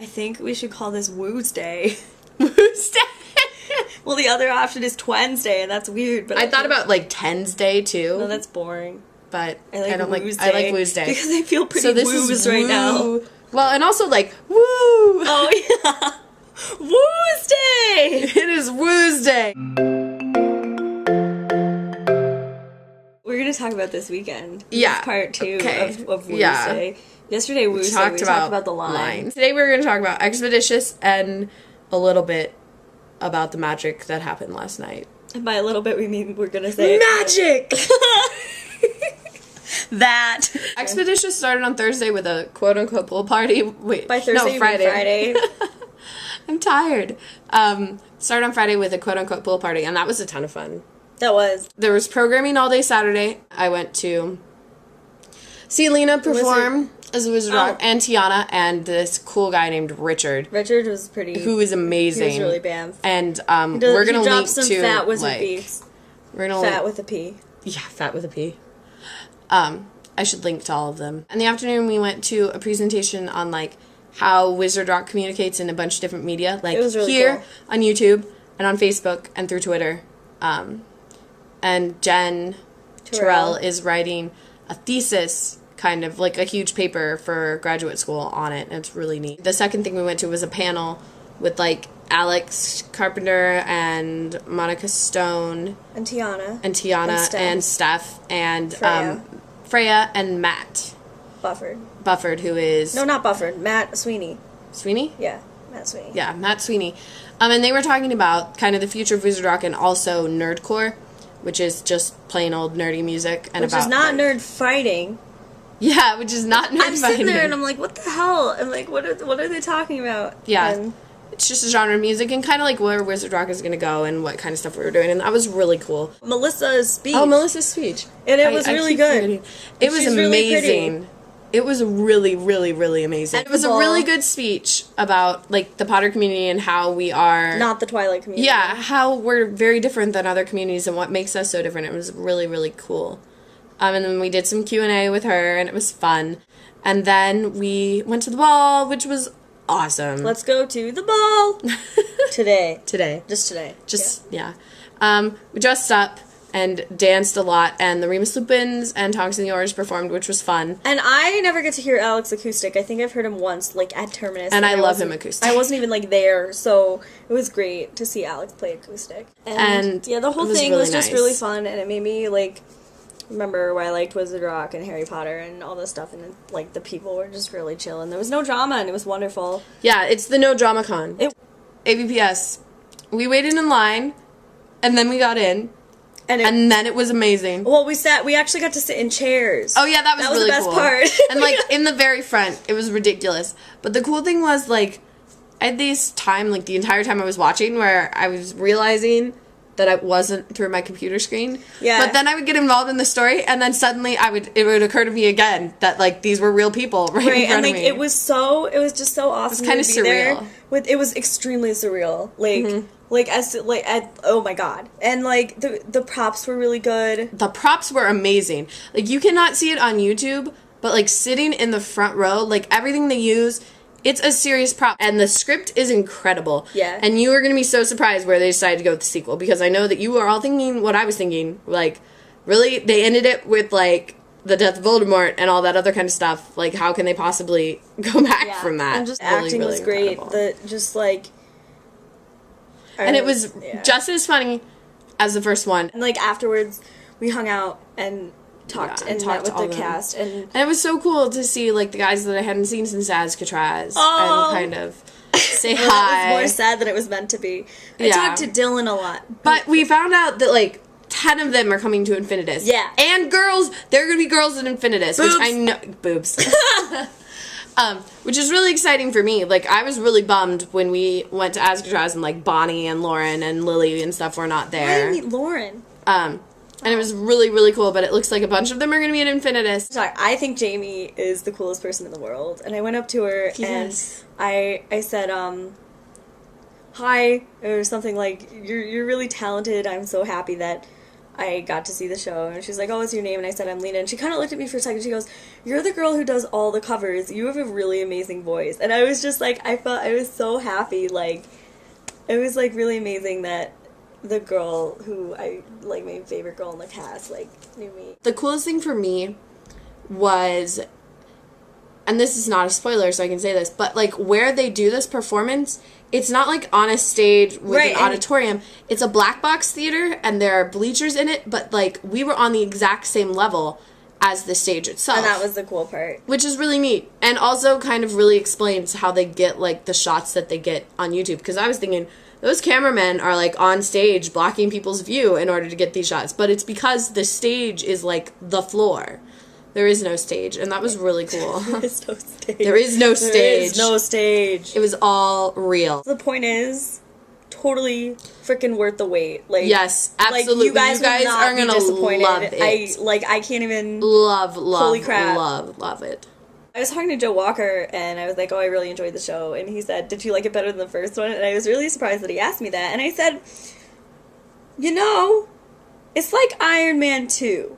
I think we should call this Woosday. Woosday? Well, the other option is Twensday, and that's weird. But I thought about, like, Tensday, too. No, that's boring. But I don't like Woosday. I like Woosday. Because I feel pretty woos right now. Well, and also, like, woo! Oh, yeah. Woosday! It is Woosday! We're going to talk about this weekend. Yeah. This part 2 of Woosday. Yeah. Yesterday, we talked about the line. Today, we're going to talk about Expeditious and a little bit about the magic that happened last night. And by a little bit, we mean we're going to say... Magic! That. Expeditious started on Thursday with a quote-unquote pool party. Wait, by Thursday, no, Friday. Friday. I'm tired. Started on Friday with a quote-unquote pool party, and that was a ton of fun. That was. There was programming all day Saturday. I went to see Lena perform as a Wizard Rock, and Tiana, and this cool guy named Richard. Richard was pretty... Who is amazing. He was really bamf. And we're going to link some to... fat wizard beats. We're gonna fat with a P. Yeah, fat with a P. I should link to all of them. In the afternoon, we went to a presentation on, like, how Wizard Rock communicates in a bunch of different media. Like, it was really here, cool. On YouTube, and on Facebook, and through Twitter. And Jen Terrell is writing a thesis, kind of, like a huge paper for graduate school on it, and it's really neat. The second thing we went to was a panel with, like, Alex Carpenter and Monica Stone. And Tiana. And Steph. And Freya. And Matt. Bufford, who is... No, not Bufford. Matt Sweeney. Sweeney? Yeah, Matt Sweeney. Yeah, Matt Sweeney. And they were talking about kind of the future of Wizard Rock and also nerdcore, which is just plain old nerdy music. And which is not nerd fighting. Yeah, which is not nerd fighting. I'm sitting there and I'm like, what the hell? I'm like, what are they talking about? Yeah. And it's just a genre of music and kind of like where Wizard Rock is going to go and what kind of stuff we were doing. And that was really cool. Melissa's speech. Oh, Melissa's speech. And it was really good. It was amazing. Really, it was really, really, really amazing. And it was a really good speech about, like, the Potter community and how we are... Not the Twilight community. Yeah, how we're very different than other communities and what makes us so different. It was really, really cool. And then we did some Q&A with her, and it was fun. And then we went to the ball, which was awesome. Let's go to the ball. Today. Just today. Yeah. We dressed up and danced a lot, and the Remus Lupins and Tonks and the Oars performed, which was fun. And I never get to hear Alex acoustic. I think I've heard him once, like, at Terminus. And I love him acoustic. I wasn't even, like, there, so it was great to see Alex play acoustic. And yeah, the whole thing was just really fun, and it made me, like, remember why I liked Wizard Rock and Harry Potter and all this stuff, and, like, the people were just really chill, and there was no drama, and it was wonderful. Yeah, it's the No Drama Con. AVPS. We waited in line, and then we got in. And then it was amazing. Well, we actually got to sit in chairs. Oh, yeah, that was really cool. That was the best part. And, like, in the very front, it was ridiculous. But the cool thing was, like, I had this time, like, the entire time I was watching where I was realizing that it wasn't through my computer screen. Yeah. But then I would get involved in the story, and then suddenly it would occur to me again that, like, these were real people right in front of me. It was just so awesome. It was kind of surreal. It was extremely surreal. Like, oh my god. And, like, the props were really good. The props were amazing. Like, you cannot see it on YouTube, but, like, sitting in the front row, like, everything they use, it's a serious prop. And the script is incredible. Yeah. And you are going to be so surprised where they decided to go with the sequel, because I know that you are all thinking what I was thinking. Like, really? They ended it with, like, the death of Voldemort and all that other kind of stuff. Like, how can they possibly go back from that? And just acting was great. And it was just as funny as the first one. And, like, afterwards, we hung out and talked met with the cast. And it was so cool to see, like, the guys that I hadn't seen since Azcatraz. Oh. And kind of say hi. That was more sad than it was meant to be. I talked to Dylan a lot. But we found out that, like, 10 of them are coming to Infinitus. Yeah. And girls. There are going to be girls in Infinitus. Boobs. Which I know. Boobs. Which is really exciting for me. Like, I was really bummed when we went to Azcatraz and, like, Bonnie and Lauren and Lily and stuff were not there. I didn't meet Lauren. And it was really, really cool, but it looks like a bunch of them are going to be at Infinitus. Sorry, I think Jamie is the coolest person in the world. And I went up to her and I said, hi, or something like, you're really talented. I'm so happy that I got to see the show, and she's like, oh, what's your name? And I said, I'm Lena. And she kind of looked at me for a second. She goes, you're the girl who does all the covers. You have a really amazing voice. And I was just like, I was so happy. Like, it was, like, really amazing that the girl who like, my favorite girl in the cast, like, knew me. The coolest thing for me was, and this is not a spoiler, so I can say this, but, like, where they do this performance, it's not, like, on a stage with an auditorium. It's a black box theater, and there are bleachers in it, but, like, we were on the exact same level as the stage itself. And that was the cool part. Which is really neat. And also kind of really explains how they get, like, the shots that they get on YouTube. Because I was thinking, those cameramen are, like, on stage blocking people's view in order to get these shots. But it's because the stage is, like, the floor. There is no stage, and that was really cool. There is no stage. There is no stage. There is no stage. It was all real. The point is, totally freaking worth the wait. Like, yes, absolutely. Like, you guys are gonna love it. I can't even. Love. Holy crap. Love it. I was talking to Joe Walker, and I was like, oh, I really enjoyed the show. And he said, did you like it better than the first one? And I was really surprised that he asked me that. And I said, you know, it's like Iron Man 2.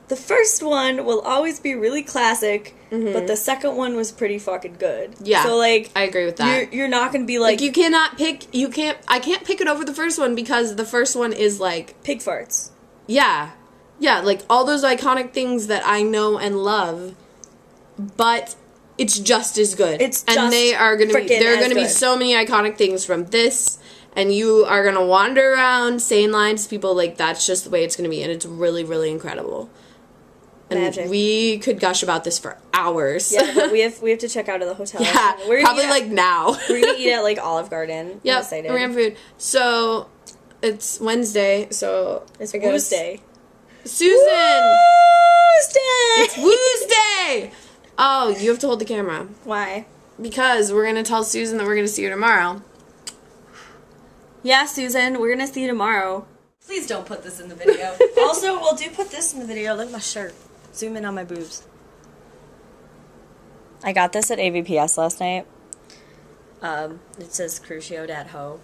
The first one will always be really classic, but the second one was pretty fucking good. Yeah. So, like, I agree with that. You're not gonna be like I can't pick it over the first one because the first one is like pig farts. Yeah. Yeah, like all those iconic things that I know and love, but it's just as good. There are gonna be so many iconic things from this, and you are gonna wander around saying lines to people like that's just the way it's gonna be, and it's really, really incredible. And magic. We could gush about this for hours. Yeah, but we have to check out of the hotel. Yeah, probably like now. We're gonna eat at like Olive Garden. Yep, we're gonna have food. So it's Wednesday. So it's Wednesday. Susan. Woosday! It's Woosday. Oh, you have to hold the camera. Why? Because we're gonna tell Susan that we're gonna see her tomorrow. Yeah, Susan, we're gonna see you tomorrow. Please don't put this in the video. Also, we'll put this in the video. Look at my shirt. Zoom in on my boobs. I got this at AVPS last night. It says Crucio Dat Ho.